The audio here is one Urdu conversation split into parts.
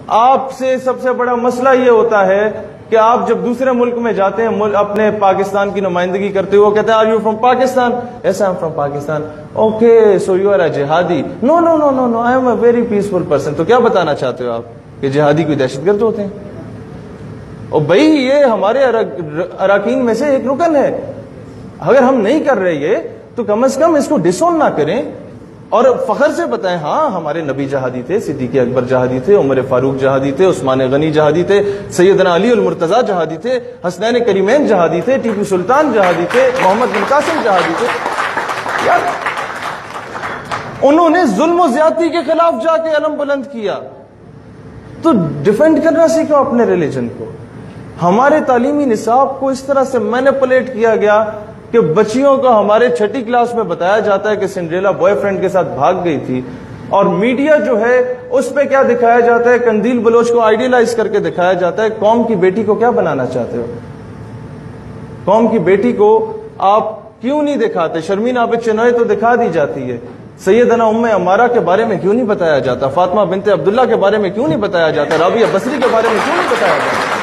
آپ سے سب سے بڑا مسئلہ یہ ہوتا ہے کہ آپ جب دوسرے ملک میں جاتے ہیں اپنے پاکستان کی نمائندگی کرتے ہوئے کہتے ہیں are you from Pakistan? Yes I am from Pakistan. Okay so you are a جہادی. No no no no no I am a very peaceful person. تو کیا بتانا چاہتے ہو آپ کہ جہادی کوئی دہشت گرد ہوتے ہیں؟ اور بھائی یہ ہمارے اراکین میں سے ایک رکن ہے. اگر ہم نہیں کر رہے یہ تو کم از کم اس کو ڈسون نہ کریں اور فخر سے بتائیں ہاں ہمارے نبی جہادی تھے, صدیق اکبر جہادی تھے, عمر فاروق جہادی تھے, عثمان غنی جہادی تھے, سیدنا علی المرتضیٰ جہادی تھے, حسنین کریمین جہادی تھے, ٹیپو سلطان جہادی تھے, محمد بن قاسم جہادی تھے. یار انہوں نے ظلم و زیادتی کے خلاف جا کے علم بلند کیا. تو ڈیفینڈ کرنا سیکھو اپنے ریلیجن کو. ہمارے تعلیمی نصاب کو اس طرح سے مینیپولیٹ کیا گیا کہ بچیوں کو ہمارے 6ٹھی کلاس میں بتایا جاتا ہے کہ سنڈریلا بوائے فرینڈ کے ساتھ بھاگ گئی تھی, اور میڈیا جو ہے اس پہ کیا دکھایا جاتا ہے, قندیل بلوچ کو آئیڈیلائز کر کے دکھایا جاتا ہے. قوم کی بیٹی کو کیا بنانا چاہتے ہو؟ قوم کی بیٹی کو آپ کیوں نہیں دکھاتے؟ شرمین عابد چنوئی تو دکھا دی جاتی ہے, سیدنا ام عمارہ کے بارے میں کیوں نہیں بتایا جاتا؟ فاطمہ بنت عبداللہ کے بارے میں کیوں نہیں بتایا جاتا؟ رابعہ بصری کے بارے میں کیوں نہیں بتایا جاتا؟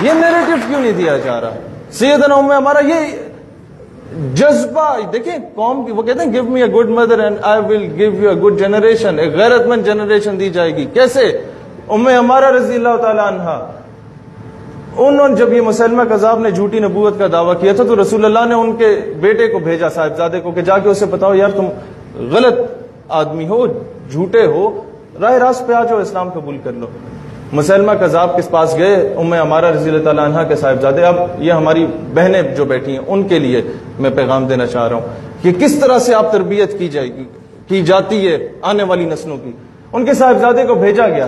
یہ نیریٹو کیوں نہیں دیا جا رہا؟ سیدنا ام عمارہ یہ جذبہ دیکھیں قوم کی, وہ کہتے ہیں give me a good mother and I will give you a good generation, ایک غیرت مند جنریشن دی جائے گی. کیسے؟ ام عمارہ رضی اللہ تعالی عنہا, انہوں نے جب یہ مسلمہ کذاب نے جھوٹی نبوت کا دعویٰ کیا تھا تو رسول اللہ نے ان کے بیٹے کو بھیجا, صاحبزادے کو, کہ جا کے اسے بتاؤ یار تم غلط آدمی ہو, جھوٹے ہو, راہ راست پہ آ جاؤ, اسلام قبول کر لو. مسلمہ کذاب کے پاس گئے, ام عمارہ رضی اللہ تعالیٰ عنہ کے صاحبزادے. اب یہ ہماری بہنیں جو بیٹھی ہیں ان کے لیے میں پیغام دینا چاہ رہا ہوں کہ کس طرح سے آپ تربیت کی جاتی ہے آنے والی نسلوں کی. ان کے صاحبزادے کو بھیجا گیا,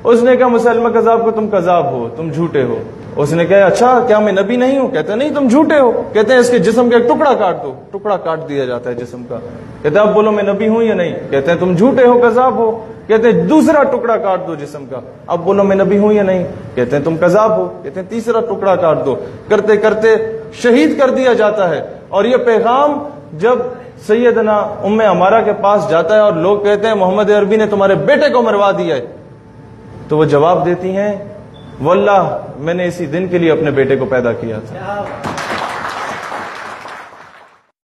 اس نے کہا مسلمہ کذاب کو تم کذاب ہو, تم جھوٹے ہو. اس نے کہا اچھا کیا میں نبی نہیں ہوں؟ کہتے نہیں تم جھوٹے ہو. کہتے ہیں اس کے جسم کا ایک ٹکڑا کاٹ دو. ٹکڑا کاٹ دیا جاتا ہے جسم کا. کہتے ہیں اب بولو میں نبی ہوں یا نہیں؟ کہتے ہیں تم جھوٹے ہو, کذاب ہو. کہتے ہیں دوسرا ٹکڑا کاٹ دو جسم کا. اب بولو میں نبی ہوں یا نہیں؟ کہتے ہیں تم کذاب ہو. کہتے ہیں تیسرا ٹکڑا کاٹ دو. کرتے کرتے شہید کر دیا جاتا ہے. اور یہ پیغام جب سیدنا ام عمارہ کے پاس جاتا ہے اور لوگ کہتے ہیں محمد عربی نے تمہارے بیٹے کو مروا دیا ہے, تو وہ جواب دیتی ہیں واللہ میں نے اسی دن کے لیے اپنے بیٹے کو پیدا کیا تھا.